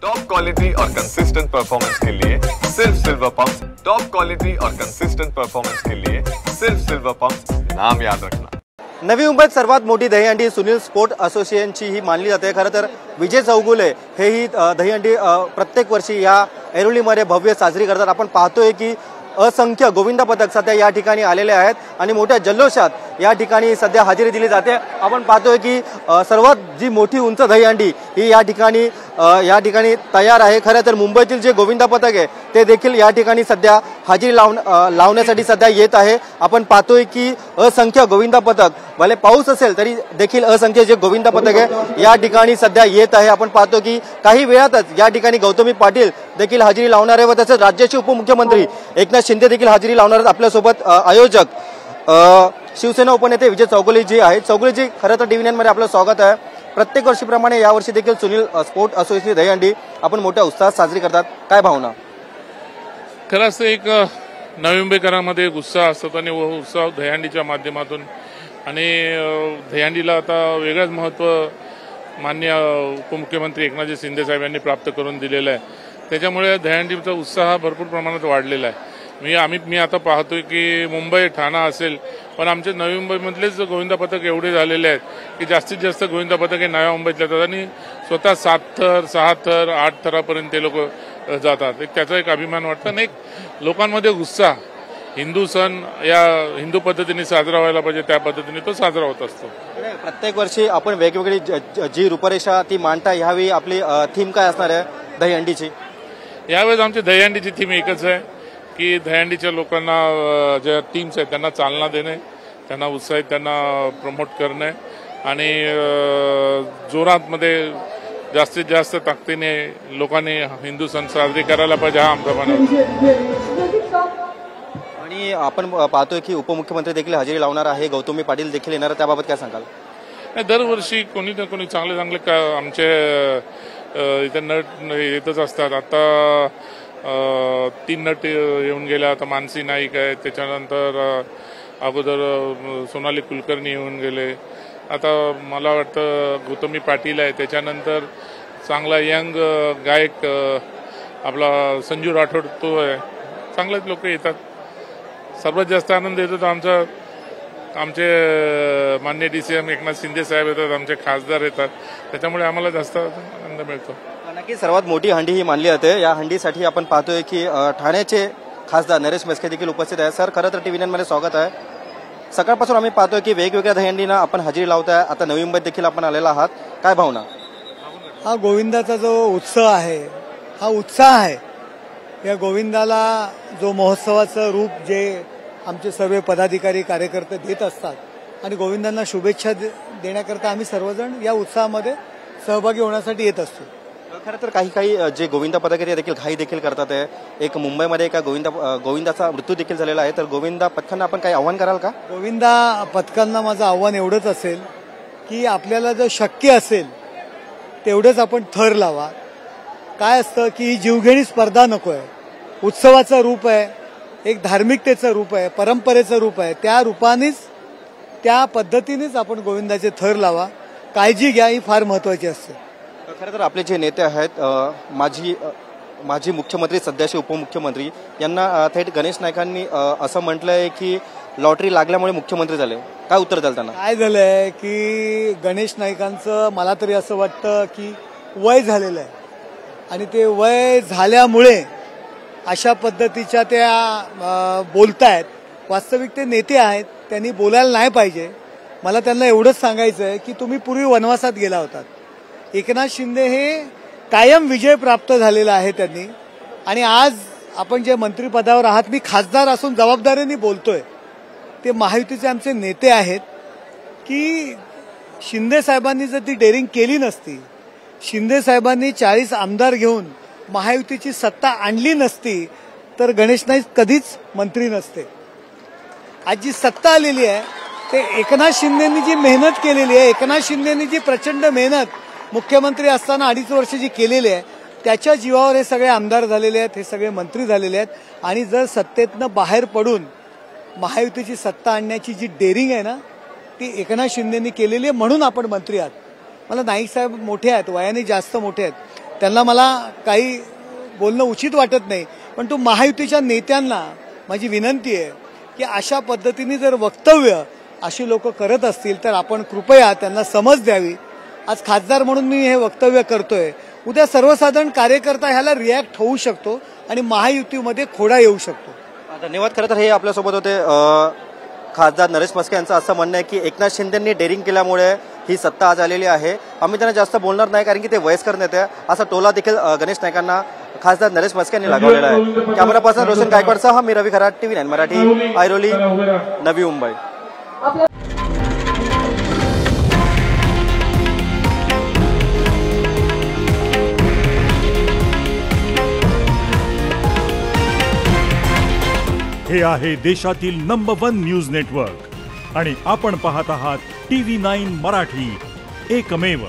Top quality और consistent performance के लिए सिर्फ सिल्वर पंप्स। टॉप क्वालिटी और कंसिस्टेंट परफॉर्मेंस के लिए सिर्फ सिल्वर पंप्स, नाम याद रखना। नवी मुंबईत सर्वात मोठी दहीहंडी सुनील स्पोर्ट असोसिएशनची ही मानली जाते। खरं तर विजय चौगुले हे ही दहीहंडी प्रत्येक वर्षी या ऐरोलीमध्ये भव्य साजरी करतात। आपण पाहतोय की असंख्य गोविंदा पथक सध्या या ठिकाणी आलेले आहेत आणि मोठ्या जल्लोषात या ठिकाणी सध्या हजेरी दिली जाते। आपण पाहतोय की सर्वात जी मोठी उंच दहीहंडी ही या ठिकाणी तयार आहे। खरं तर मुंबईतील जे गोविंदा पथक आहे ते देखील या ठिकाणी सध्या हजेरी लावण्यासाठी सध्या येत आहे। आपण पाहतोय की असंख्य गोविंदा पथक, भले पाऊस असेल तरी देखील असंख्य जे गोविंदा पथक आहे या ठिकाणी सध्या येत आहे। आपण पाहतो की काही वेळातच या ठिकाणी गौतमी पाटील देखील हजेरी लावणार आहे व तसेच राज्याचे उपमुख्यमंत्री एकनाथ शिंदे देखील हजेरी लावणार आहेत। आपल्यासोबत आयोजक शिवसेना उपनेते विजय चौगुले जी आहेत। चौगुले जी, खरं तर टीव्ही 9 मध्ये आपलं स्वागत आहे। प्रत्येक वर्षीप्रमाणे यावर्षी देखील सुनील स्पोर्ट असोसिएशन दहीहंडी आपण मोठ्या उत्साहात साजरी करतात, काय भावना? खरं असं एक नवी मुंबईकरांमध्ये एक उत्साह असतो आणि उत्साह दहीहंडीच्या माध्यमातून आणि दहीहंडीला आता वेगळंच महत्त्व माननीय उपमुख्यमंत्री एकनाथजी शिंदे साहेब यांनी प्राप्त करून दिलेलं आहे। त्याच्यामुळे दहीहंडीचा उत्साह भरपूर प्रमाणात वाढलेला आहे। मी आता पाहतोय की मुंबई ठाणा असेल, पण आमचे नवी मुंबईमधलेच गोविंदा पथक एवढे झालेले आहेत की जास्तीत जास्त गोविंदा पथक हे नव्या मुंबईतले जातात आणि स्वतः 7 थर 6 थर 8 थरापर्यंत ते लोक जातात। त्याचा एक अभिमान वाटतो आणि एक लोकांमध्ये उत्साह, हिंदू सण या हिंदू पद्धतीने साजरा व्हायला पाहिजे त्या पद्धतीने तो साजरा होत असतो। प्रत्येक वर्षी आपण वेगवेगळी जी रूपरेषा ती मांडता, यावेळी आपली थीम काय असणार आहे दहीहंडीची? यावेळेस आमची दहीहंडीची थीम एकच आहे की दहीहंडीच्या लोकांना ज्या टीम्स आहेत त्यांना चालना देणे, त्यांना उत्साहित त्यांना प्रमोट करणे आणि जोरात मध्ये जास्तीत जास्त ताकदीने लोकांनी हिंदू सण साजरे करायला पाहिजे, हा आमचा मानस। आणि आपण पाहतोय की उपमुख्यमंत्री देखील हजेरी लावणार आहे, गौतमी पाटील देखील येणार, त्याबाबत काय सांगाल? दरवर्षी कोणी ना कोणी चांगले आमचे इथे नट येतच असतात। आता 3 नट येऊन गेल्या, आता मानसी नाईक आहे, त्याच्यानंतर अगोदर सोनाली कुलकर्णी येऊन गेले, आता मला वाटतं गौतमी पाटील आहे, त्याच्यानंतर चांगला यंग गायक आपला संजू राठोड तो आहे। चांगलेच लोक येतात। सर्वात जास्त आनंद येतो तर आमचे माननीय DCM एकनाथ शिंदे साहेब येतात, आमचे खासदार येतात, त्याच्यामुळे आम्हाला जास्त आनंद मिळतो। नक्की सर्वात मोठी हंडी ही मानली जाते। या हंडीसाठी आपण पाहतोय की ठाण्याचे खासदार नरेश म्हस्के देखील उपस्थित आहे। सर, खरं तर टीव्ही 9 मध्ये स्वागत आहे। सकाळपासून आम्ही पाहतोय की वेगवेगळ्या दहीहंडींना आपण हजेरी लावताय, आता नवी मुंबईत देखील आपण आलेला आहात, काय भावना? हा गोविंदाचा जो उत्सव आहे, हा उत्साह आहे। या गोविंदाला जो महोत्सवाचं रूप जे आमचे सर्व पदाधिकारी कार्यकर्ते देत असतात आणि गोविंदांना शुभेच्छा देण्याकरता आम्ही सर्वजण या उत्साहामध्ये सहभागी होण्यासाठी येत असतो। खरं तर काही जे गोविंदा पथक आहे ते देखील घाई देखील करतात आहे। एक मुंबईमध्ये एका गोविंदाचा मृत्यू देखील झालेला आहे, तर गोविंदा पथकांना आपण काही आव्हान कराल का? गोविंदा पथकांना माझं आव्हान एवढंच असेल की आपल्याला जर शक्य असेल तेवढंच आपण थर लावा। काय असतं की ही जीवघेणी स्पर्धा नको आहे, उत्सवाचं रूप आहे, एक धार्मिकतेचं रूप आहे, परंपरेचं रूप आहे, त्या रूपानेच त्या पद्धतीनेच आपण गोविंदाचे थर लावा, काळजी घ्या, ही फार महत्वाची असते। खरं तर आपले जे नेते आहेत, माजी मुख्यमंत्री सध्याचे उपमुख्यमंत्री यांना थेट गणेश नाईकांनी असं म्हटलंय की लॉटरी लागल्यामुळे मुख्यमंत्री झाले, काय उत्तर द्याल त्यांना? काय झालंय की गणेश नाईकांचं मला तरी असं वाटतं की वय झालेलं आहे आणि ते वय झाल्यामुळे अशा पद्धतीच्या त्या बोलतायत। वास्तविक ते नेते आहेत, त्यांनी बोलायला नाही पाहिजे। मला त्यांना एवढंच सांगायचं आहे की तुम्ही पूर्वी वनवासात गेला होतात, एकनाथ शिंदे हे कायम विजय प्राप्त झालेला आहे त्यांनी, आणि आज आपण जे मंत्रिपदावर आहात, मी खासदार असून जबाबदारीने बोलतोय, ते महायुतीचे आमचे नेते आहेत की शिंदे साहेबांनी जर ती डेअरिंग केली नसती, शिंदे साहेबांनी 40 आमदार घेऊन महायुतीची सत्ता आणली नसती तर गणेश नाईक कधीच मंत्री नसते। आज जी सत्ता आलेली आहे ते एकनाथ शिंदेंनी जी मेहनत केलेली आहे, एकनाथ शिंदेंनी जी प्रचंड मेहनत मुख्यमंत्री असताना 2.5 वर्ष जी केलेली आहे, त्याच्या जीवावर हे सगळे आमदार झालेले आहेत, हे सगळे मंत्री झालेले आहेत। आणि जर सत्तेतनं बाहेर पडून महायुतीची सत्ता आणण्याची जी डेअरिंग आहे ना, ती एकनाथ शिंदेंनी केलेली आहे, म्हणून आपण मंत्री आहात। मला नाईक साहेब मोठे आहेत, वयाने जास्त मोठे आहेत, त्यांना मला काही बोलणं उचित वाटत नाही, पण तो महायुतीच्या नेत्यांना माझी विनंती आहे की अशा पद्धतीने जर वक्तव्य अशी लोक करत असतील तर आपण कृपया त्यांना समज द्यावी. आज खासदार म्हणून मी हे वक्तव्य करतोय, उद्या सर्वसाधारण कार्यकर्ता ह्याला रिॲक्ट होऊ शकतो आणि महायुतीमध्ये खोडा येऊ शकतो. धन्यवाद. खरं तर हे आपल्यासोबत होते खासदार नरेश म्हस्के यांचं असं म्हणणं आहे की एकनाथ शिंदेंनी डेअरिंग केल्यामुळे ही सत्ता आज आलेली आहे. आम्ही त्यांना जास्त बोलणार नाही कारण की ते वयस्कर नेते आहे, असा टोला देखील गणेश नाईकांना खासदार नरेश म्हस्के यांनी लगावलेला आहे. कॅमेरा पर्सन रोशन गायकवाडसह मी रवी खरात, TV9 मराठी, ऐरोली, नवी मुंबई. हे आहे देशातील नंबर 1 न्यूज नेटवर्क आणि आपण पाहत आहात TV9 मराठी, एकमेव.